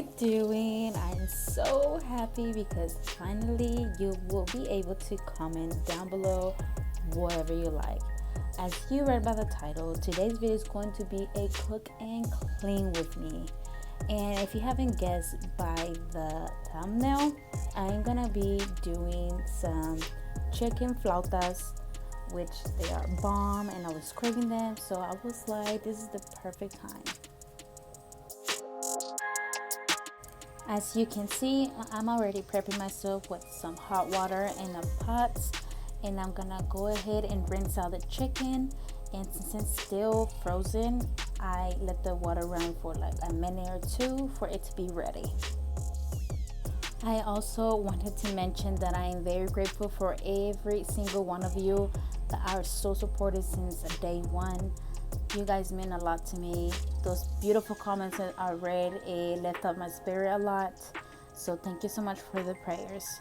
you doing? I'm so happy because finally you will be able to comment down below whatever you like. As you read by the title, today's video is going to be a cook and clean with me. And if you haven't guessed by the thumbnail, I'm gonna be doing some chicken flautas, which they are bomb, and I was craving them, so I was like, this is the perfect time. As you can see, I'm already prepping myself with some hot water in a pot, and I'm gonna go ahead and rinse out the chicken. And since it's still frozen, I let the water run for like a minute or two for it to be ready. I also wanted to mention that I am very grateful for every single one of you that are so supportive since day one. You guys mean a lot to me. Those beautiful comments that I read, it lifted up my spirit a lot. So thank you so much for the prayers.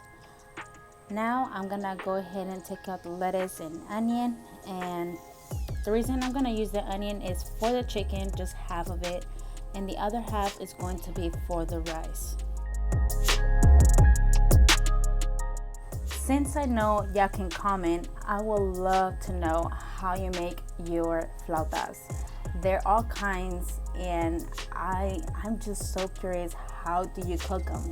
Now I'm gonna go ahead and take out the lettuce and onion. And the reason I'm gonna use the onion is for the chicken, just half of it. And the other half is going to be for the rice. Since I know y'all can comment, I would love to know how you make your flautas. There are all kinds, and I'm just so curious, how do you cook them?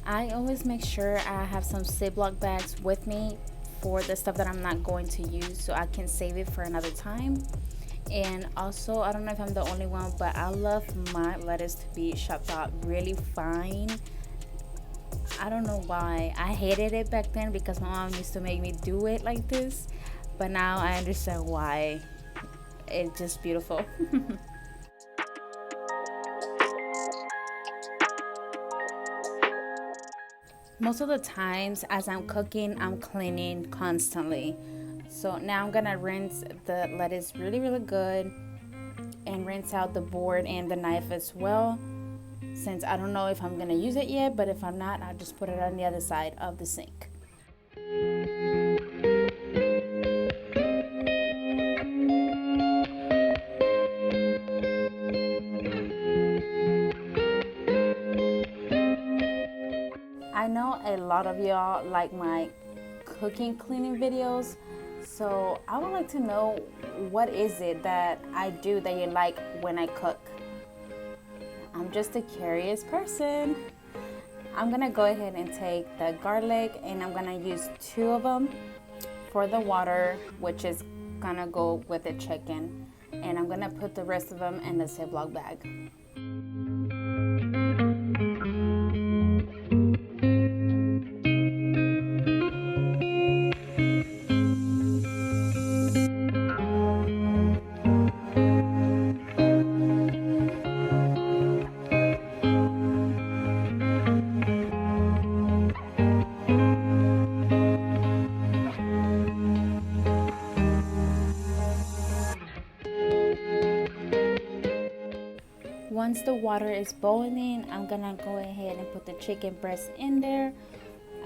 I always make sure I have some Ziploc bags with me for the stuff that I'm not going to use, so I can save it for another time. And also, I don't know if I'm the only one, but I love my lettuce to be chopped up really fine. I don't know why. I hated it back then because my mom used to make me do it like this, but now I understand why. It's just beautiful. Most of the times as I'm cooking, I'm cleaning constantly. So now I'm gonna rinse the lettuce really good and rinse out the board and the knife as well, since I don't know if I'm gonna use it yet, but if I'm not, I'll just put it on the other side of the sink. I know a lot of y'all like my cooking cleaning videos, so I would like to know, what is it that I do that you like when I cook? I'm just a curious person. I'm gonna go ahead and take the garlic, and I'm gonna use 2 of them for the water, which is gonna go with the chicken, and I'm gonna put the rest of them in the Ziploc bag. Once the water is boiling, I'm gonna go ahead and put the chicken breast in there,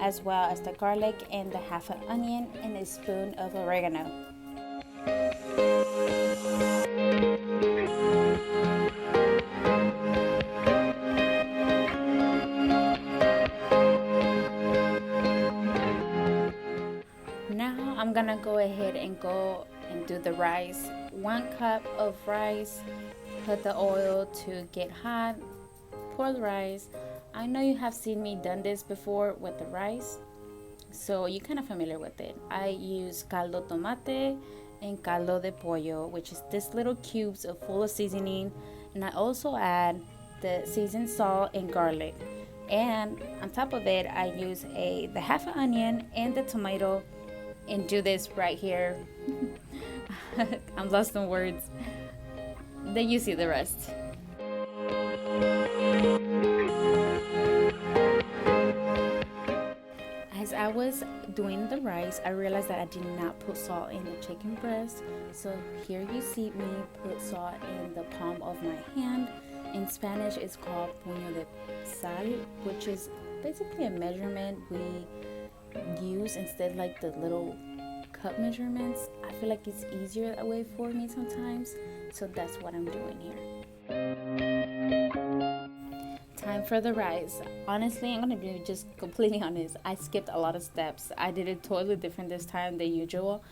as well as the garlic and the half an onion and a spoon of oregano. Now I'm gonna go ahead and do the rice. 1 cup of rice. Put the oil to get hot. Pour the rice. I know you have seen me done this before with the rice, so you're kind of familiar with it. I use caldo tomate and caldo de pollo, which is this little cubes of full of seasoning, and I also add the seasoned salt and garlic. And on top of it, I use the half an onion and the tomato, and do this right here. I'm lost in words. Then you see the rest. As I was doing the rice, I realized that I did not put salt in the chicken breast. So here you see me put salt in the palm of my hand. In Spanish, it's called puño de sal, which is basically a measurement we use instead like the little cup measurements. I feel like it's easier that way for me sometimes, so that's what I'm doing here. Time for the rice. Honestly, I'm gonna be just completely honest, I skipped a lot of steps. I did it totally different this time than usual.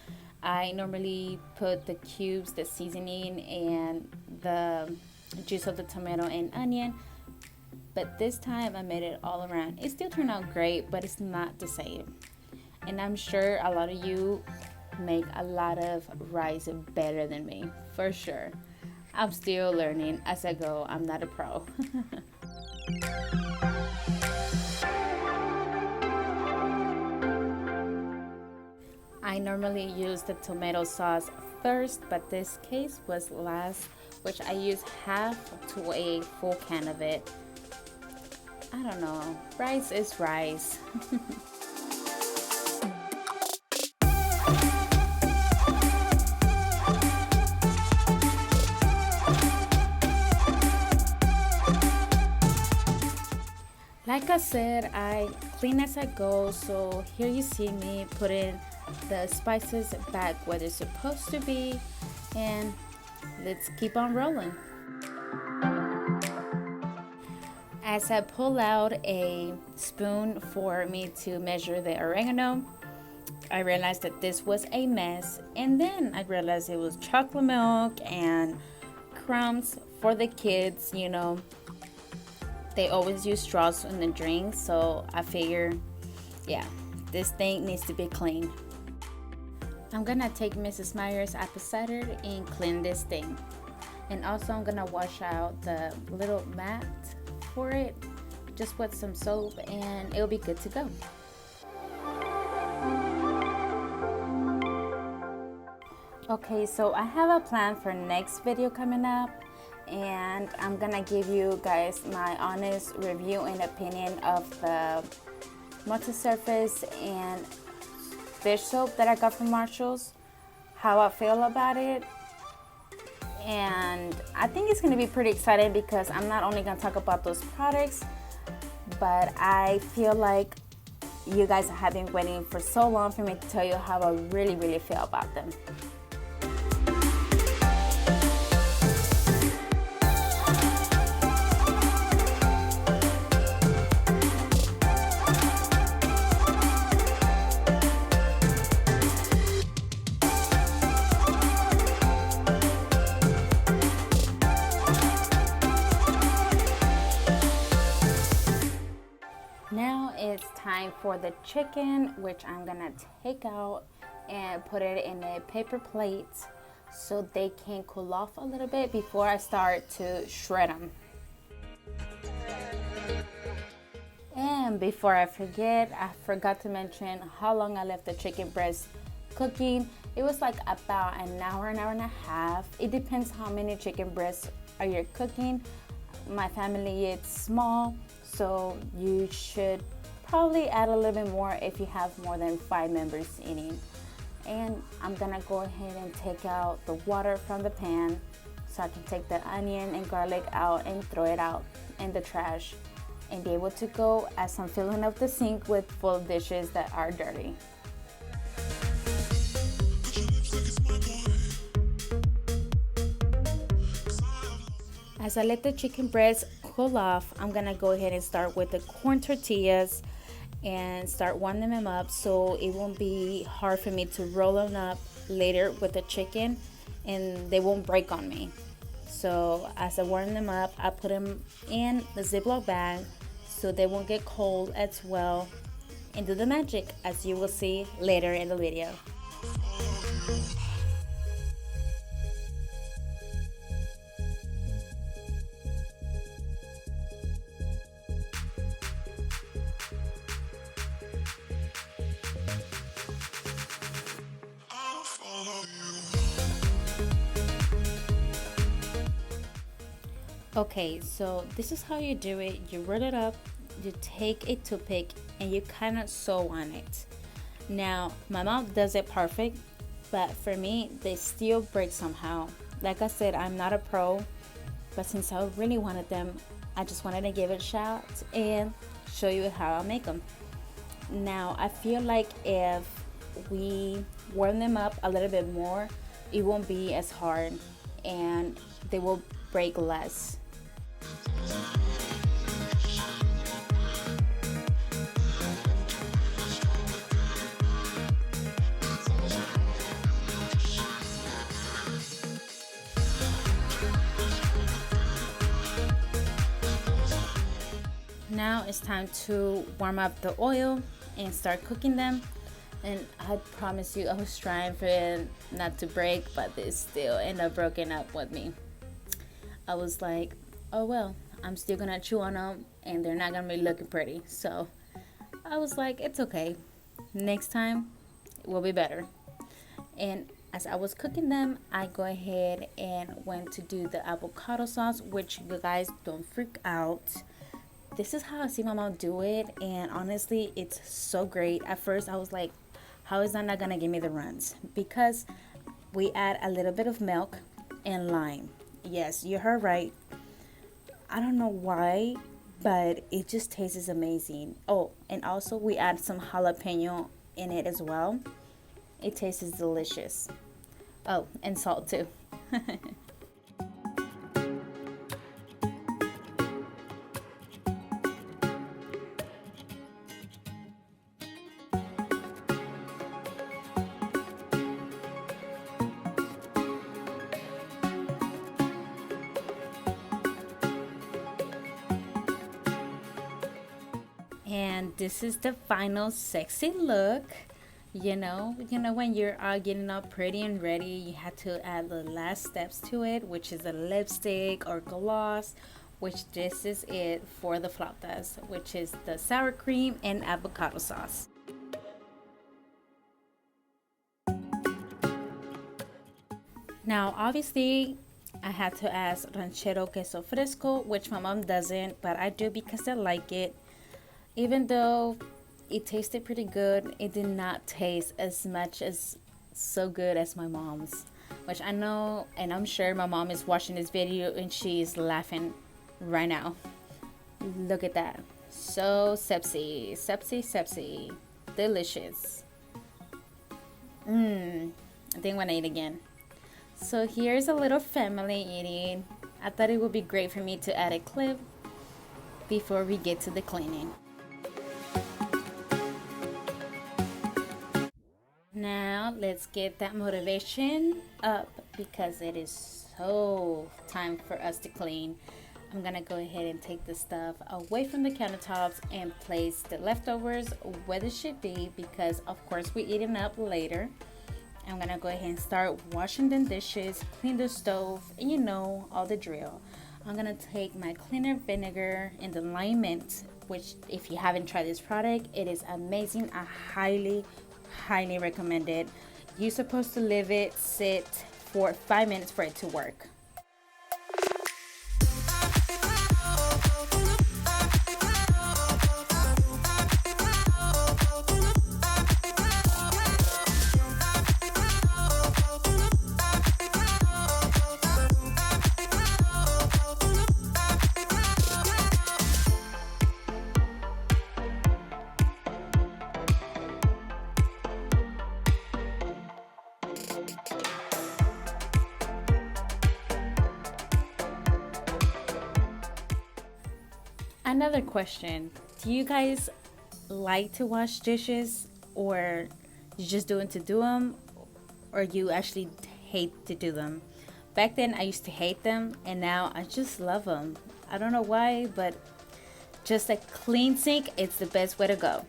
I normally put the cubes, the seasoning, and the juice of the tomato and onion, but this time I made it all around. It still turned out great, but it's not the same. And I'm sure a lot of you make a lot of rice better than me, for sure. I'm still learning as I go. I'm not a pro. I normally use the tomato sauce first, but this case was last, which I used half to a full can of it. I don't know, rice is rice. Like I said, I clean as I go, so here you see me putting the spices back where they're supposed to be, and let's keep on rolling. As I pull out a spoon for me to measure the oregano, I realized that this was a mess, and then I realized it was chocolate milk and crumbs for the kids. You know, they always use straws in the drink, so I figure, yeah, this thing needs to be clean. I'm gonna take Mrs. Meyer's apple cider and clean this thing. And also I'm gonna wash out the little mat for it, just with some soap, and it'll be good to go. Okay, so I have a plan for next video coming up, and I'm gonna give you guys my honest review and opinion of the multi-surface and dish soap that I got from Marshall's, how I feel about it. And I think it's gonna be pretty exciting because I'm not only gonna talk about those products, but I feel like you guys have been waiting for so long for me to tell you how I really feel about them. Now it's time for the chicken, which I'm gonna take out and put it in a paper plate so they can cool off a little bit before I start to shred them. And before I forget, I forgot to mention how long I left the chicken breast cooking. It was like about an hour and a half. It depends how many chicken breasts are you cooking. My family is small, so you should probably add a little bit more if you have more than 5 members eating. And I'm gonna go ahead and take out the water from the pan so I can take the onion and garlic out and throw it out in the trash and be able to go as I'm filling up the sink with full dishes that are dirty. As I let the chicken breast cool off, I'm gonna go ahead and start with the corn tortillas and start warming them up so it won't be hard for me to roll them up later with the chicken and they won't break on me. So as I warm them up, I put them in the Ziploc bag so they won't get cold as well, and do the magic as you will see later in the video. Okay, so this is how you do it. You roll it up, you take a toothpick, and you kind of sew on it. Now, my mom does it perfect, but for me, they still break somehow. Like I said, I'm not a pro, but since I really wanted them, I just wanted to give it a shot and show you how I make them. Now I feel like if we warm them up a little bit more, it won't be as hard and they will break less. Now it's time to warm up the oil and start cooking them. And I promise you, I was trying for it not to break, but they still end up broken up with me. I was like, oh well, I'm still gonna chew on them and they're not gonna be looking pretty. So I was like, it's okay. Next time it will be better. And as I was cooking them, I go ahead and went to do the avocado sauce, which you guys don't freak out. This is how I see my mom do it, and honestly, it's so great. At first, I was like, how is that not gonna give me the runs? Because we add a little bit of milk and lime. Yes, you heard right. I don't know why, but it just tastes amazing. Oh, and also we add some jalapeno in it as well. It tastes delicious. Oh, and salt too. And this is the final sexy look. You know when you're getting all pretty and ready, you have to add the last steps to it, which is a lipstick or gloss, which this is it for the flautas, which is the sour cream and avocado sauce. Now obviously I had to add ranchero queso fresco, which my mom doesn't, but I do because I like it. Even though it tasted pretty good, it did not taste as much as so good as my mom's, which I know, and I'm sure my mom is watching this video and she's laughing right now. Look at that. So sepsy, sepsy, sepsy. Delicious. I think I'm gonna eat again. So here's a little family eating. I thought it would be great for me to add a clip before we get to the cleaning. Now let's get that motivation up because it is so time for us to clean. I'm gonna go ahead and take the stuff away from the countertops and place the leftovers where they should be because of course we're eating up later. I'm gonna go ahead and start washing the dishes, clean the stove, and you know all the drill. I'm gonna take my cleaner vinegar and the lime mint, which if you haven't tried this product, it is amazing. I highly recommend it. You're supposed to leave it sit for 5 minutes for it to work. Another question, do you guys like to wash dishes, or you just doing to do them, or you actually hate to do them? Back then I used to hate them and now I just love them. I don't know why, but just a clean sink, it's the best way to go.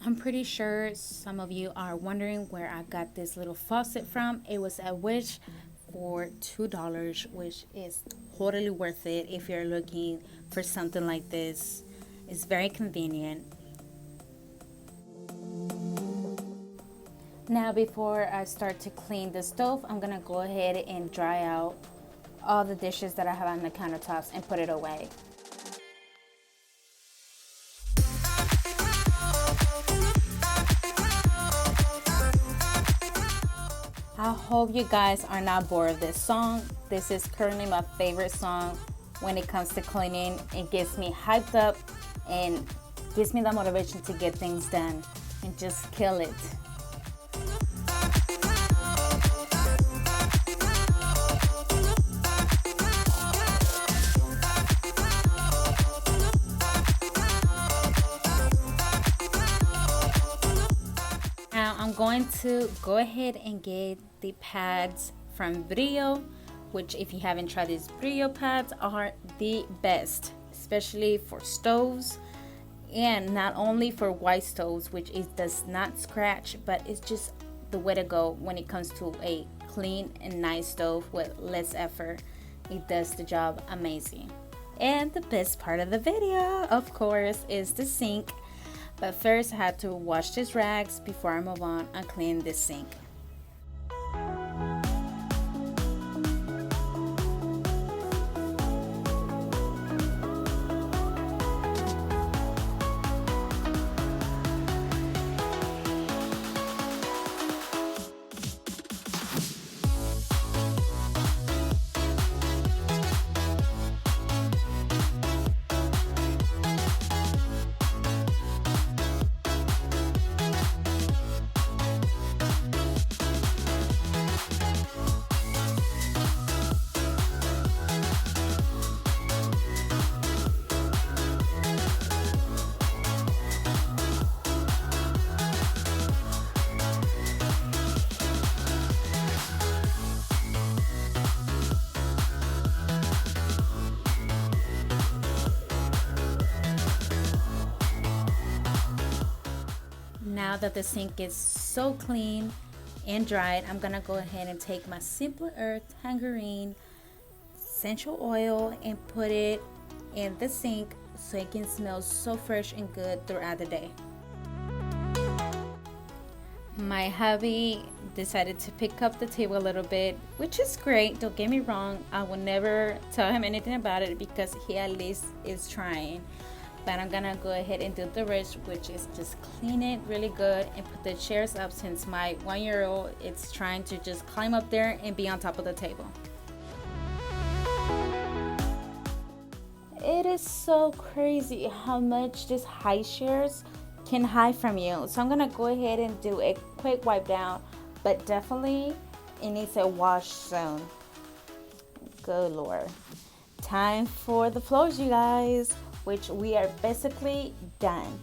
I'm pretty sure some of you are wondering where I got this little faucet from. It was at Wish for $2, which is totally worth it if you're looking for something like this. It's very convenient. Now before I start to clean the stove, I'm gonna go ahead and dry out all the dishes that I have on the countertops and put it away. I hope you guys are not bored of this song. This is currently my favorite song when it comes to cleaning. It gets me hyped up and gives me the motivation to get things done and just kill it. Now I'm going to go ahead and get the pads from Brillo, which if you haven't tried these Brillo pads are the best, especially for stoves, and not only for white stoves, which it does not scratch, but it's just the way to go when it comes to a clean and nice stove with less effort. It does the job amazing. And the best part of the video, of course, is the sink. But first I had to wash these rags before I move on and clean this sink. Now that the sink is so clean and dried, I'm gonna go ahead and take my Simple Earth Tangerine essential oil and put it in the sink so it can smell so fresh and good throughout the day. My hubby decided to pick up the table a little bit, which is great, don't get me wrong. I will never tell him anything about it because he at least is trying. But I'm gonna go ahead and do the rest, which is just clean it really good and put the chairs up since my 1-year-old is trying to just climb up there and be on top of the table. It is so crazy how much this high chairs can hide from you. So I'm gonna go ahead and do a quick wipe down, but definitely it needs a wash soon. Good Lord. Time for the floors, you guys, which we are basically done.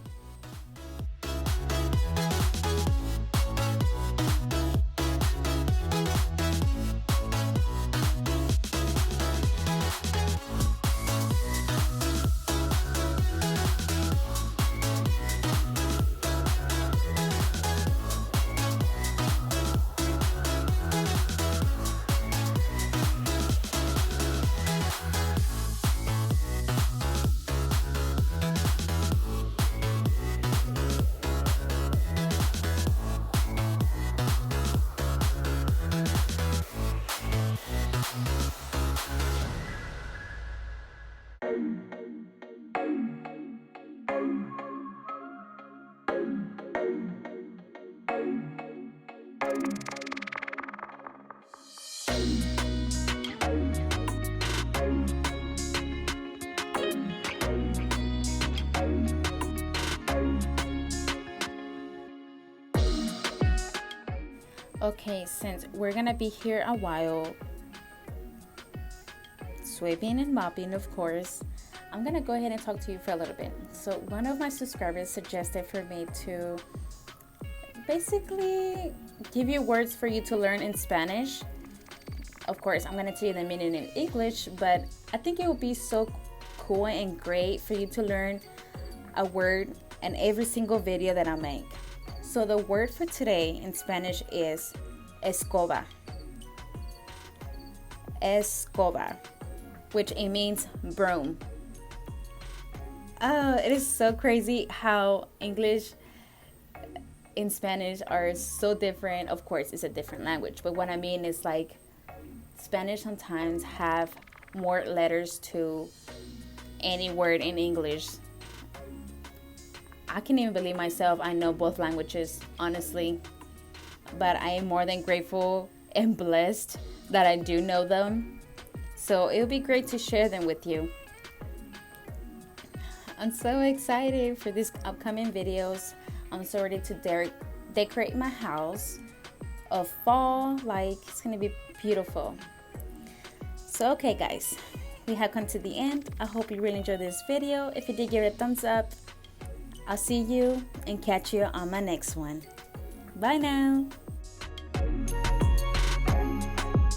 Okay, since we're gonna be here a while, sweeping and mopping, of course, I'm gonna go ahead and talk to you for a little bit. So one of my subscribers suggested for me to basically give you words for you to learn in Spanish. Of course, I'm gonna tell you the meaning in English, but I think it would be so cool and great for you to learn a word in every single video that I make. So the word for today in Spanish is escoba. Escoba, which it means broom. Oh, it is so crazy how English in Spanish are so different. Of course, it's a different language, but what I mean is like Spanish sometimes have more letters to any word in English. I can't even believe myself. I know both languages, honestly, but I am more than grateful and blessed that I do know them. So it'll be great to share them with you. I'm so excited for these upcoming videos. I'm so ready to decorate my house of fall. Like, it's gonna be beautiful. So okay guys, we have come to the end. I hope you really enjoyed this video. If you did, give it a thumbs up. I'll see you and catch you on my next one. Bye now.